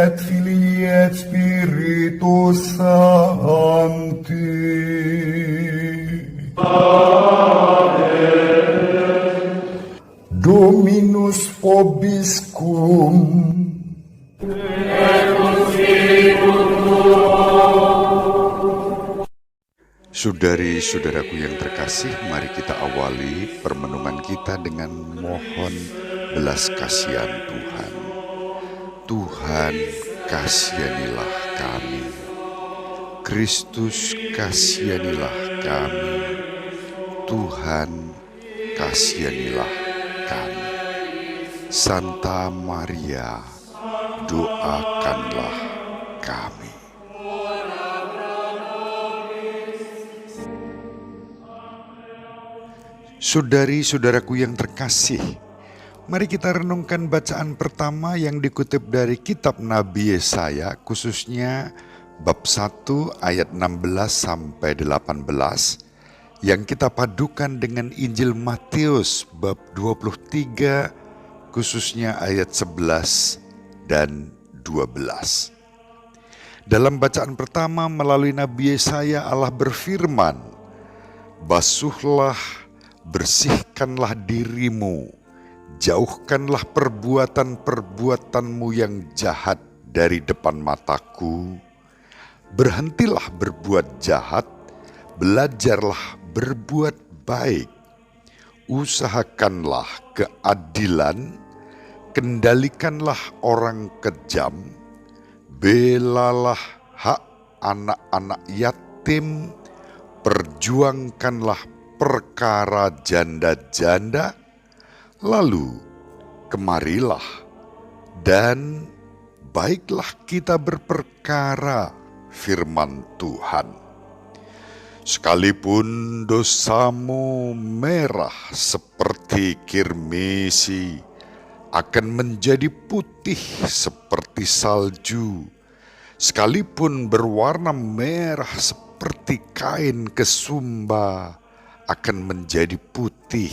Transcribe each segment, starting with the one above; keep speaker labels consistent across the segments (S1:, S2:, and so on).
S1: et Filii et Spiritus Sancti. Dominus vobiscum.
S2: Saudari-saudaraku yang terkasih, mari kita awali permenungan kita dengan mohon belas kasihan Tuhan. Tuhan, kasihanilah kami. Kristus, kasihanilah kami. Tuhan, kasihanilah kami. Santa Maria, doakanlah kami. Saudari-saudaraku yang terkasih, mari kita renungkan bacaan pertama yang dikutip dari kitab Nabi Yesaya, khususnya bab 1 ayat 16 sampai 18, yang kita padukan dengan Injil Matius bab 23, khususnya ayat 11 dan 12. Dalam bacaan pertama melalui Nabi Yesaya, Allah berfirman, "Basuhlah, bersihkanlah dirimu, jauhkanlah perbuatan-perbuatanmu yang jahat dari depan mataku. Berhentilah berbuat jahat, belajarlah berbuat baik. Usahakanlah keadilan, kendalikanlah orang kejam, belalah hak anak-anak yatim, perjuangkanlah perkara janda-janda, lalu kemarilah dan baiklah kita berperkara, firman Tuhan. Sekalipun dosamu merah seperti kirmisi, akan menjadi putih seperti salju. Sekalipun berwarna merah seperti kain kesumba, akan menjadi putih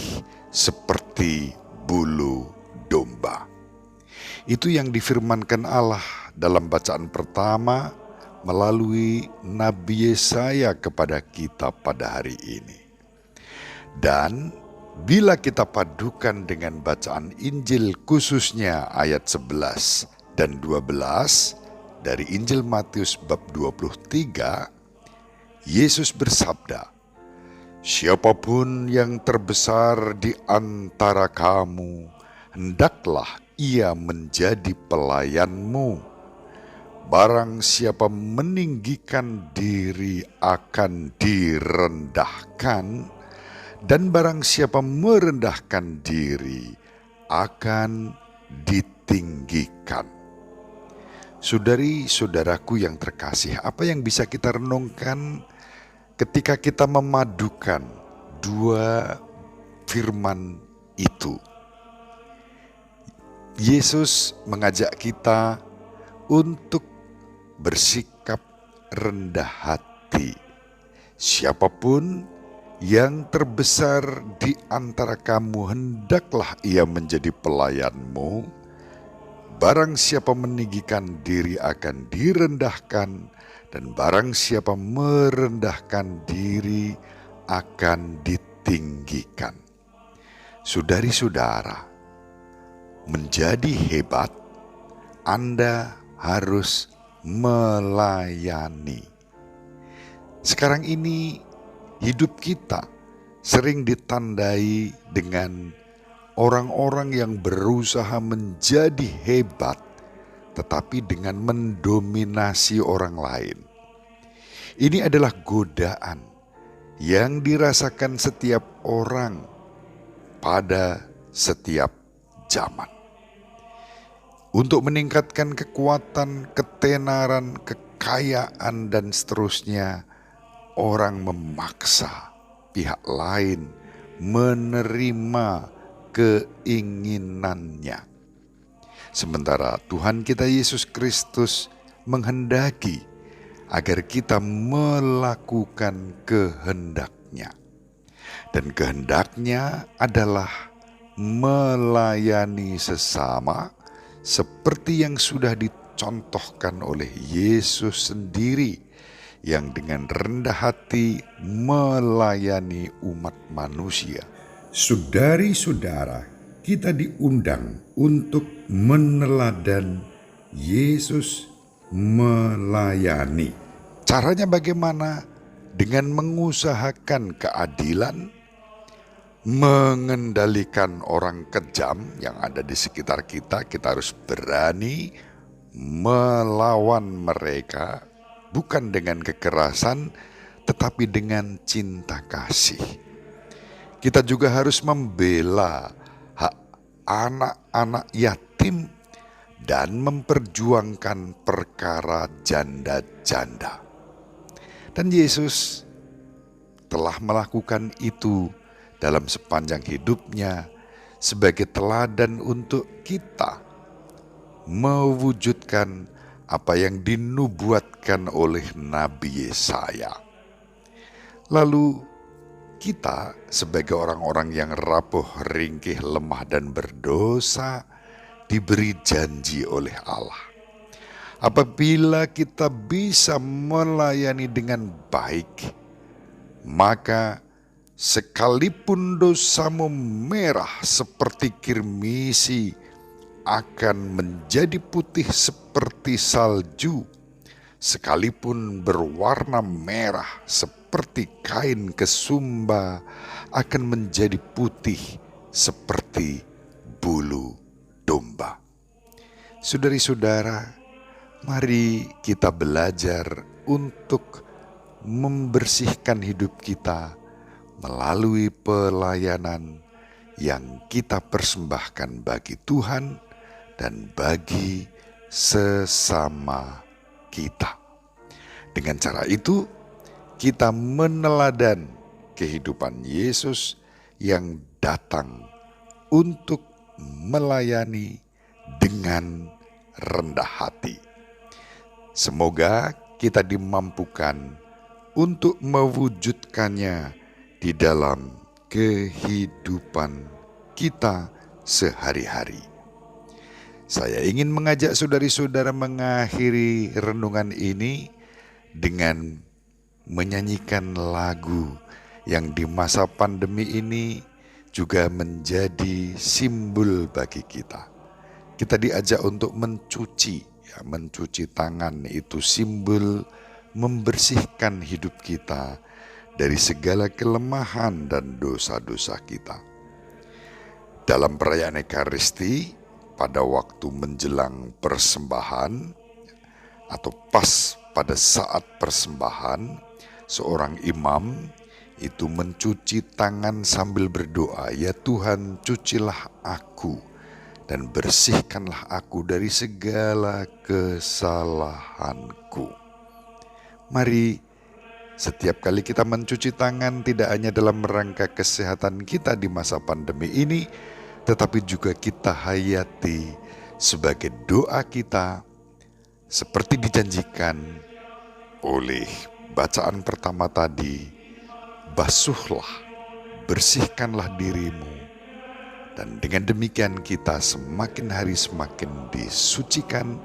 S2: seperti bulu domba." Itu yang difirmankan Allah dalam bacaan pertama melalui Nabi Yesaya kepada kita pada hari ini. Dan bila kita padukan dengan bacaan Injil khususnya ayat 11 dan 12 dari Injil Matius bab 23, Yesus bersabda, "Siapapun yang terbesar di antara kamu, hendaklah ia menjadi pelayanmu. Barang siapa meninggikan diri akan direndahkan, dan barang siapa merendahkan diri akan ditinggikan." Saudari-saudaraku yang terkasih, apa yang bisa kita renungkan ketika kita memadukan dua firman itu? Yesus mengajak kita untuk bersikap rendah hati. Siapapun yang terbesar di antara kamu, hendaklah ia menjadi pelayanmu. Barang siapa meninggikan diri akan direndahkan, dan barang siapa merendahkan diri akan ditinggikan. Saudari-saudara, menjadi hebat, Anda harus melayani. Sekarang ini hidup kita sering ditandai dengan orang-orang yang berusaha menjadi hebat, tetapi dengan mendominasi orang lain. Ini adalah godaan yang dirasakan setiap orang pada setiap zaman. Untuk meningkatkan kekuatan, ketenaran, kekayaan, dan seterusnya, orang memaksa pihak lain menerima keinginannya. Sementara Tuhan kita Yesus Kristus menghendaki agar kita melakukan kehendak-Nya. Dan kehendak-Nya adalah melayani sesama seperti yang sudah ditulis dicontohkan oleh Yesus sendiri yang dengan rendah hati melayani umat manusia. Saudari-saudara, kita diundang untuk meneladan Yesus melayani. Caranya bagaimana? Dengan mengusahakan keadilan, mengendalikan orang kejam yang ada di sekitar kita. Kita harus berani melawan mereka, bukan dengan kekerasan, tetapi dengan cinta kasih. Kita juga harus membela hak anak-anak yatim dan memperjuangkan perkara janda-janda. Dan Yesus telah melakukan itu dalam sepanjang hidupnya sebagai teladan untuk kita mewujudkan apa yang dinubuatkan oleh Nabi Yesaya. Lalu kita sebagai orang-orang yang rapuh, ringkih, lemah dan berdosa diberi janji oleh Allah. Apabila kita bisa melayani dengan baik, maka sekalipun dosamu merah seperti kirmisi akan menjadi putih seperti salju, sekalipun berwarna merah seperti kain kesumba akan menjadi putih seperti bulu domba. Saudari-saudara, mari kita belajar untuk membersihkan hidup kita melalui pelayanan yang kita persembahkan bagi Tuhan dan bagi sesama kita. Dengan cara itu, kita meneladan kehidupan Yesus yang datang untuk melayani dengan rendah hati. Semoga kita dimampukan untuk mewujudkannya di dalam kehidupan kita sehari-hari. Saya ingin mengajak saudari-saudara mengakhiri renungan ini dengan menyanyikan lagu yang di masa pandemi ini juga menjadi simbol bagi kita. Kita diajak untuk mencuci tangan, itu simbol membersihkan hidup kita dari segala kelemahan dan dosa-dosa kita. Dalam perayaan Ekaristi, pada waktu menjelang persembahan atau pas pada saat persembahan, seorang imam itu mencuci tangan sambil berdoa, "Ya Tuhan, cucilah aku dan bersihkanlah aku dari segala kesalahanku." Mari setiap kali kita mencuci tangan tidak hanya dalam rangka kesehatan kita di masa pandemi ini, tetapi juga kita hayati sebagai doa kita seperti dijanjikan oleh bacaan pertama tadi, basuhlah, bersihkanlah dirimu. Dan dengan demikian kita semakin hari semakin disucikan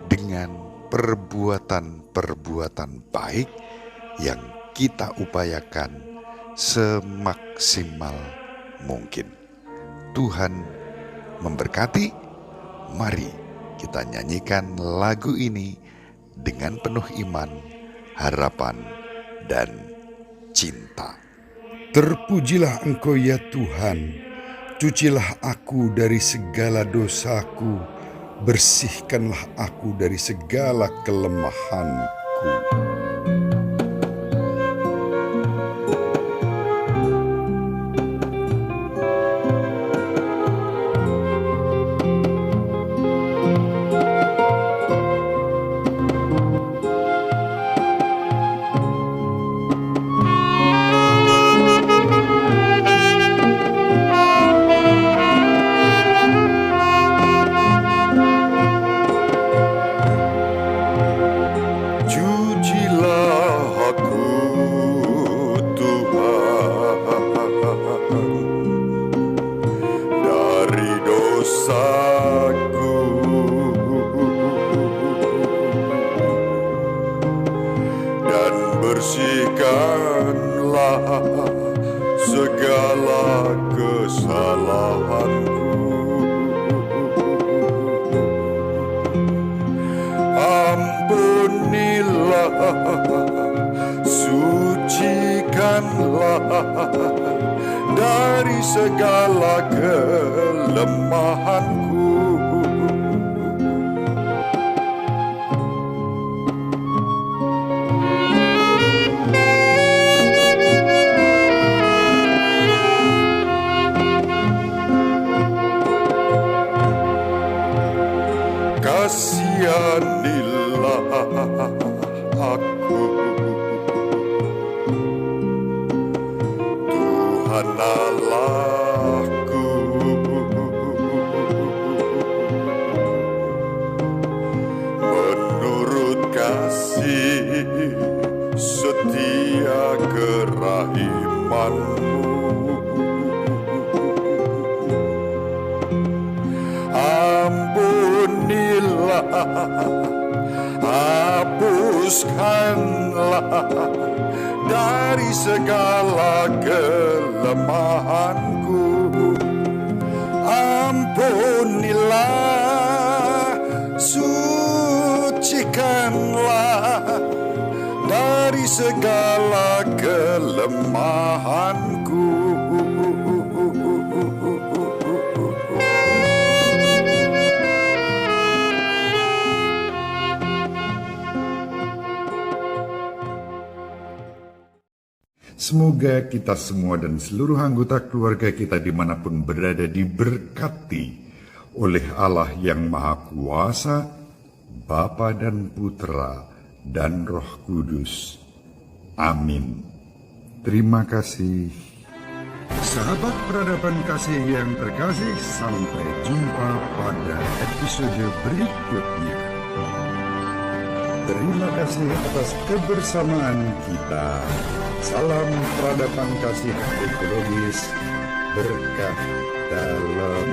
S2: dengan perbuatan-perbuatan baik yang kita upayakan semaksimal mungkin. Tuhan memberkati. Mari kita nyanyikan lagu ini dengan penuh iman, harapan, dan cinta. Terpujilah Engkau ya Tuhan, cucilah aku dari segala dosaku, bersihkanlah aku dari segala kelemahanku. Cucilah
S1: bersihkanlah segala kesalahanku. Ampunilah, sucikanlah dari segala kelemahanku. Kasihanilah aku, Tuhan Allahku. Menurut kasih setia kerahimanmu, ampunilah, hapuskanlah dari segala kelemahanku. Ampunilah, sucikanlah dari segala kelemahanku.
S3: Semoga kita semua dan seluruh anggota keluarga kita dimanapun berada diberkati oleh Allah yang Maha Kuasa, Bapa dan Putra dan Roh Kudus. Amin. Terima kasih. Sahabat peradaban kasih yang terkasih, sampai jumpa pada episode berikutnya. Terima kasih atas kebersamaan kita. Salam peradaban kasih ekologis, berkah dalam